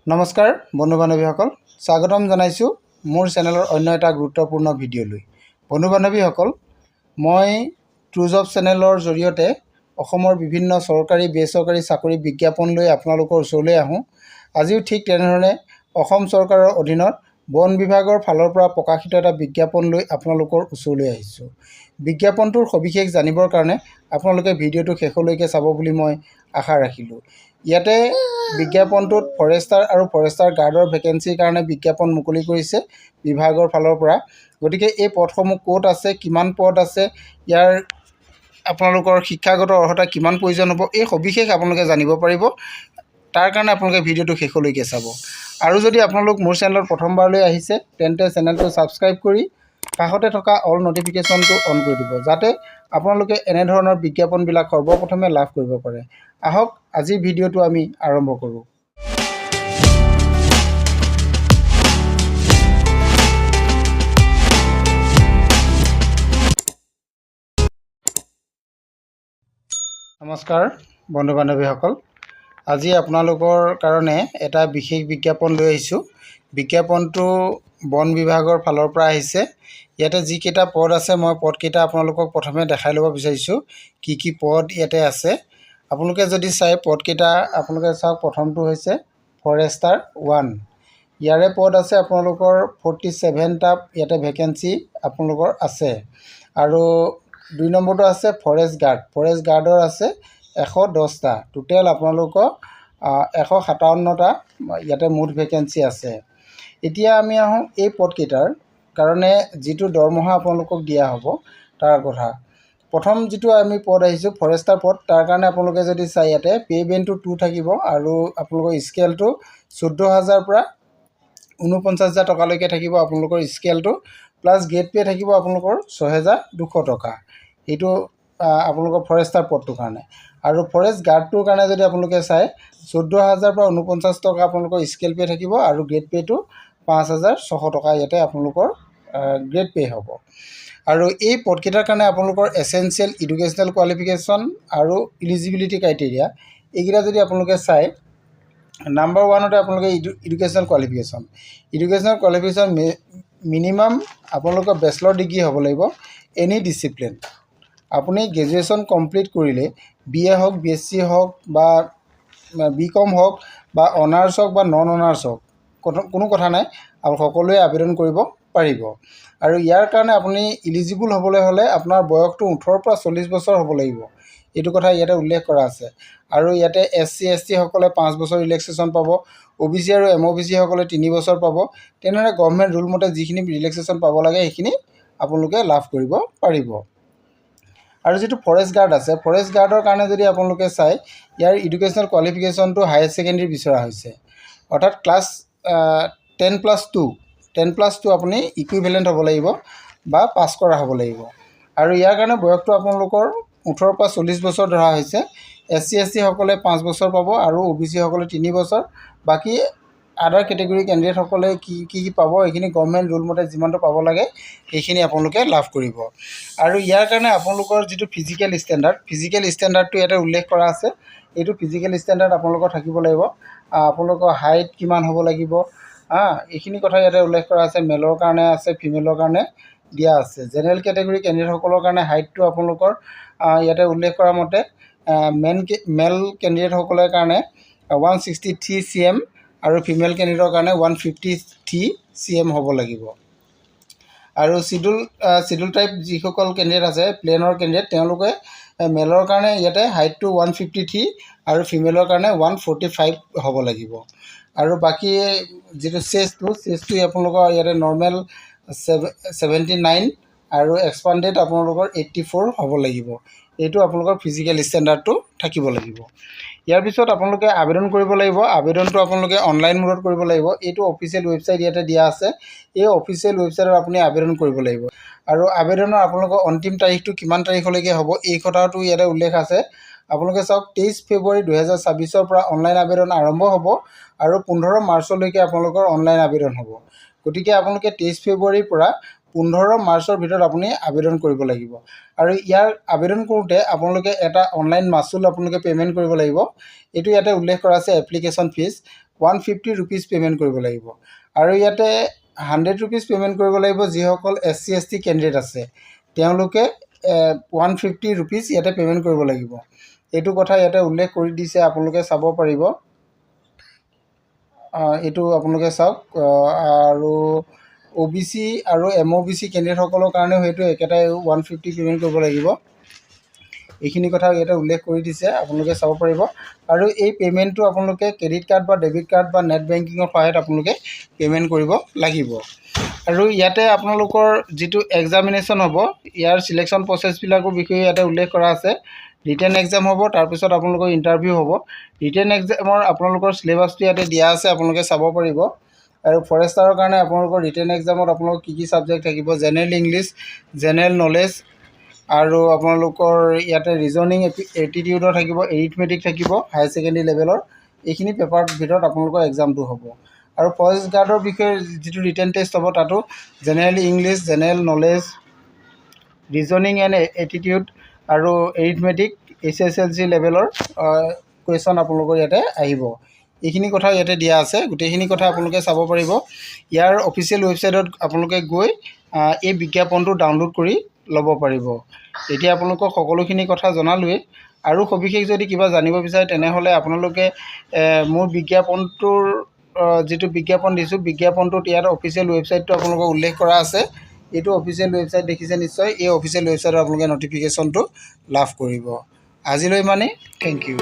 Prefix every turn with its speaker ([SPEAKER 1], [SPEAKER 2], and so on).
[SPEAKER 1] নমস্কাৰ বন্ধু বান্ধৱীসকল, স্বাগতম জনাইছোঁ মোৰ চেনেলৰ অন্য এটা গুৰুত্বপূৰ্ণ ভিডিঅ'লৈ। বন্ধু বান্ধৱীসকল, মই ট্ৰু জব চেনেলৰ জৰিয়তে অসমৰ বিভিন্ন চৰকাৰী বেচৰকাৰী চাকৰি বিজ্ঞাপন লৈ আপোনালোকৰ ওচৰলৈ আহোঁ। আজিও ঠিক তেনেধৰণে অসম চৰকাৰৰ অধীনত বন বিভাগৰ ফালৰ পৰা প্ৰকাশিত এটা বিজ্ঞাপন লৈ আপোনালোকৰ ওচৰলৈ আহিছোঁ। বিজ্ঞাপনটোৰ সবিশেষ জানিবৰ কাৰণে আপোনালোকে ভিডিঅ'টো শেষলৈকে চাব বুলি মই আশা ৰাখিলোঁ। ইয়াতে বিজ্ঞাপনটোত ফৰেষ্টাৰ আৰু ফৰেষ্টাৰ গাৰ্ডৰ ভেকেঞ্চিৰ কাৰণে বিজ্ঞাপন মুকলি কৰিছে বিভাগৰ ফালৰ পৰা। গতিকে এই পদসমূহ ক'ত আছে, কিমান পদ আছে, ইয়াৰ আপোনালোকৰ শিক্ষাগত অৰ্হতা কিমান প্ৰয়োজন হ'ব, এই সবিশেষ আপোনালোকে জানিব পাৰিব। তাৰ কাৰণে আপোনালোকে ভিডিঅ'টো শেষলৈকে চাব। আৰু যদি আপোনালোক মোৰ চেনেলত প্ৰথমবাৰলৈ আহিছে তেন্তে চেনেলটো ছাবস্ক্ৰাইব কৰি কাষতে থকা অল নটিফিকেশ্যনটো অন কৰি দিব, যাতে আপোনালোকে এনেধৰণৰ বিজ্ঞাপনবিলাক সৰ্বপ্ৰথমে লাভ কৰিব পাৰে। আহক আজিৰ ভিডিঅ'টো আমি আৰম্ভ কৰোঁ। নমস্কাৰ বন্ধু বান্ধৱীসকল, আজি আপোনালোকৰ কাৰণে এটা বিশেষ বিজ্ঞাপন লৈ আহিছোঁ। বিজ্ঞাপনটো বন বিভাগৰ ফালৰ পৰা আহিছে। ইয়াতে যিকেইটা পদ আছে মই পদকেইটা আপোনালোকক প্ৰথমে দেখাই ল'ব বিচাৰিছোঁ, কি কি পদ ইয়াতে আছে। আপোনালোকে যদি চাই পদকেইটা আপোনালোকে চাওক। প্ৰথমটো হৈছে ফৰেষ্টাৰ 1। ইয়াৰে পদ আছে আপোনালোকৰ 47টা ইয়াতে ভেকেঞ্চি আপোনালোকৰ আছে। আৰু 2 নম্বৰটো আছে ফৰেষ্ট গাৰ্ড। ফৰেষ্ট গাৰ্ডৰ আছে 110টা। টোটেল আপোনালোকৰ 157টা ইয়াতে মুঠ ভেকেঞ্চি আছে। এতিয়া আমি আহোঁ এই পদকেইটাৰ কাৰণে যিটো দৰমহা আপোনালোকক দিয়া হ'ব তাৰ কথা। প্ৰথম যিটো আমি পদ আহিছোঁ ফৰেষ্টাৰ পদ, তাৰ কাৰণে আপোনালোকে যদি চাই ইয়াতে পে' বেণ্ডটো 2 থাকিব আৰু আপোনালোকৰ স্কেলটো 14,000 পৰা 49,000 টকালৈকে থাকিব আপোনালোকৰ স্কেলটো, প্লাছ গেট পে' থাকিব আপোনালোকৰ 6,200 টকা। এইটো আপোনালোকৰ ফৰেষ্টাৰ পদটোৰ কাৰণে। আৰু ফৰেষ্ট গাৰ্ডটোৰ কাৰণে যদি আপোনালোকে চাই 14,000 পৰা 49 টকা আপোনালোকৰ স্কেল পে' থাকিব আৰু গ্ৰেড পে'টো 5,600 টকা ইয়াতে আপোনালোকৰ গ্ৰেড পে' হ'ব। আৰু এই পদকেইটাৰ কাৰণে আপোনালোকৰ এছেঞ্চিয়েল এডুকেশ্যনেল কোৱালিফিকেশ্যন আৰু ইলিজিবিলিটি ক্ৰাইটেৰিয়া এইকেইটা যদি আপোনালোকে চাই, নাম্বাৰ 1তে আপোনালোকে educational qualification. Educational qualification minimum আপোনালোকৰ বেচেলৰ ডিগ্ৰী হ'ব লাগিব, এনি ডিচিপ্লিন। আপুনি গ্ৰেজুৱেশ্যন কমপ্লিট কৰিলে BA হওক, BSc হওক বা BCom হওক বা অনাৰ্ছ হওক বা নন অনাৰ্ছ হওক, কোনো কথা নাই, আৰু সকলোৱে আবেদন কৰিব পাৰিব। আৰু ইয়াৰ কাৰণে আপুনি ইলিজিবল হ'বলৈ হ'লে আপোনাৰ বয়সটো 18 পৰা 40 বছৰ হ'ব লাগিব। এইটো কথা ইয়াতে উল্লেখ কৰা আছে। আৰু ইয়াতে SC ST সকলে 5 বছৰ ৰিলেক্সেশ্যন পাব, OBC আৰু MOBC সকলে 3 বছৰ পাব। তেনেদৰে গভৰ্ণমেণ্ট ৰুল মতে যিখিনি ৰিলেক্সেশ্যন পাব লাগে সেইখিনি আপোনালোকে লাভ কৰিব পাৰিব। আৰু যিটো ফৰেষ্ট গাৰ্ড আছে, ফৰেষ্ট গাৰ্ডৰ কাৰণে যদি আপোনালোকে চাই, ইয়াৰ এডুকেশ্যনেল কোৱালিফিকেশ্যনটো হায়াৰ ছেকেণ্ডেৰী বিচৰা হৈছে, অৰ্থাৎ ক্লাছ 10+2 আপুনি ইকুইভেলেণ্ট হ'ব লাগিব বা পাছ কৰা হ'ব লাগিব। আৰু ইয়াৰ কাৰণে বয়সটো আপোনালোকৰ 18 পৰা 40 বছৰ ধৰা হৈছে। SC ST সকলে 5 বছৰ পাব আৰু OBC সকলে 3 বছৰ। বাকী আদাৰ কেটেগৰী কেণ্ডিডেটসকলে কি পাব, এইখিনি গভৰ্ণমেণ্ট ৰুল মতে যিমানটো পাব লাগে সেইখিনি আপোনালোকে লাভ কৰিব। আৰু ইয়াৰ কাৰণে আপোনালোকৰ যিটো ফিজিকেল ষ্টেণ্ডাৰ্ডটো ইয়াতে উল্লেখ কৰা আছে। এইটো ফিজিকেল ষ্টেণ্ডাৰ্ড আপোনালোকৰ থাকিব লাগিব। আপোনালোকৰ হাইট কিমান হ'ব লাগিব, এইখিনি কথা ইয়াতে উল্লেখ কৰা আছে। মেলৰ কাৰণে আছে, ফিমেলৰ কাৰণে দিয়া আছে। জেনেৰেল কেটেগৰী কেণ্ডিডেটসকলৰ কাৰণে হাইটটো আপোনালোকৰ ইয়াতে উল্লেখ কৰা মতে মেল কেণ্ডিডেটসকলৰ কাৰণে 163 cm আৰু ফিমেল কেণ্ডিডেটৰ কাৰণে 153 cm হ'ব লাগিব। আৰু চিডুল টাইপ যিসকল কেণ্ডিডেট আছে, প্লেনৰ কেণ্ডিডেট, তেওঁলোকে মেলৰ কাৰণে ইয়াতে হাইটটো 153 আৰু ফিমেলৰ কাৰণে 145 হ'ব লাগিব। আৰু বাকী যিটো চেষ্টটো আপোনালোকৰ ইয়াতে নৰ্মেল 79 আৰু এক্সপাণ্ডেড আপোনালোকৰ 84 হ'ব লাগিব। এইটো আপোনালোকৰ ফিজিকেল ষ্টেণ্ডাৰ্ডটো থাকিব লাগিব। ইয়াৰ পিছত আপোনালোকে আবেদন কৰিব লাগিব। আবেদনটো আপোনালোকে অনলাইন মোডত কৰিব লাগিব। এইটো অফিচিয়েল ৱেবছাইট ইয়াতে দিয়া আছে। এই অফিচিয়েল ৱেবছাইটত আপুনি আবেদন কৰিব লাগিব। আৰু আবেদনৰ আপোনালোকৰ অন্তিম তাৰিখটো কিমান তাৰিখলৈকে হ'ব এই কথাটো ইয়াতে উল্লেখ আছে। আপোনালোকে চাওক, 23 ফেব্ৰুৱাৰী 2024 পৰা অনলাইন আবেদন আৰম্ভ হ'ব আৰু 15 মাৰ্চলৈকে আপোনালোকৰ অনলাইন আবেদন হ'ব। গতিকে আপোনালোকে 23 ফেব্ৰুৱাৰীৰ পৰা 15 মাৰ্চৰ ভিতৰত আপুনি আবেদন কৰিব লাগিব। আৰু ইয়াৰ আবেদন কৰোঁতে আপোনালোকে এটা অনলাইন মাচুল আপোনালোকে পে'মেণ্ট কৰিব লাগিব। এইটো ইয়াতে উল্লেখ কৰা আছে এপ্লিকেশ্যন ফিজ 150 ৰুপিজ পে'মেণ্ট কৰিব লাগিব। আৰু ইয়াতে 100 ৰুপিজ পে'মেণ্ট কৰিব লাগিব যিসকল SC ST কেণ্ডিডেট আছে তেওঁলোকে 150 ৰুপিজ ইয়াতে পে'মেণ্ট কৰিব লাগিব। এইটো কথা ইয়াতে উল্লেখ কৰি দিছে, আপোনালোকে চাব পাৰিব। এইটো আপোনালোকে চাওক। আৰু OBC আৰু MOBC কেণ্ডিডেটসকলৰ কাৰণেও সেইটো একেটাই 150 পে'মেণ্ট কৰিব লাগিব। এইখিনি কথা ইয়াতে উল্লেখ কৰি দিছে, আপোনালোকে চাব পাৰিব। আৰু এই পে'মেণ্টটো আপোনালোকে ক্ৰেডিট কাৰ্ড বা ডেবিট কাৰ্ড বা নেট বেংকিঙৰ সহায়ত আপোনালোকে পে'মেণ্ট কৰিব লাগিব। আৰু ইয়াতে আপোনালোকৰ যিটো এক্সামিনেশ্যন হ'ব ইয়াৰ চিলেকশ্যন প্ৰচেছবিলাকৰ বিষয়ে ইয়াতে উল্লেখ কৰা আছে। ৰিটেন এক্সাম হ'ব, তাৰপিছত আপোনালোকৰ ইণ্টাৰভিউ হ'ব। ৰিটেন এক্সামৰ আপোনালোকৰ চিলেবাছটো ইয়াতে দিয়া আছে, আপোনালোকে চাব পাৰিব। আৰু ফৰেষ্টাৰৰ কাৰণে আপোনালোকৰ ৰিটেন এক্সামত আপোনালোকৰ কি ছাবজেক্ট থাকিব, জেনেৰেল ইংলিছ, জেনেৰেল নলেজ, আৰু আপোনালোকৰ ইয়াতে ৰিজনিং এপ্টিটিউডৰ থাকিব, এৰিথমেটিক থাকিব হায়াৰ ছেকেণ্ডেৰী লেভেলৰ। এইখিনি পেপাৰৰ ভিতৰত আপোনালোকৰ এক্সামটো হ'ব। আৰু ফৰেষ্ট গাৰ্ডৰ বিষয়ে যিটো ৰিটেন টেষ্ট হ'ব তাতো general English, general knowledge, reasoning and attitude আৰু এৰিথমেটিক SSLC লেভেলৰ কুৱেশ্যন আপোনালোকৰ ইয়াতে আহিব। এইখিনি কথা ইয়াতে দিয়া আছে, গোটেইখিনি কথা আপোনালোকে চাব পাৰিব। ইয়াৰ অফিচিয়েল ৱেবছাইটত আপোনালোকে গৈ এই বিজ্ঞাপনটো ডাউনলোড কৰি ল'ব পাৰিব। এতিয়া আপোনালোকক সকলোখিনি কথা জনালোৱেই। আৰু সবিশেষ যদি কিবা জানিব বিচাৰে তেনেহ'লে আপোনালোকে মোৰ বিজ্ঞাপনটোৰ যিটো বিজ্ঞাপন দিছোঁ বিজ্ঞাপনটোত ইয়াত অফিচিয়েল ৱেবছাইটটো আপোনালোকক উল্লেখ কৰা আছে। এইটো অফিচিয়েল ৱেবছাইট দেখিছে নিশ্চয়। এই অফিচিয়েল ৱেবছাইটত আপোনালোকে ন'টিফিকেশ্যনটো লাভ কৰিব। আজিলৈ মানে থেংক ইউ।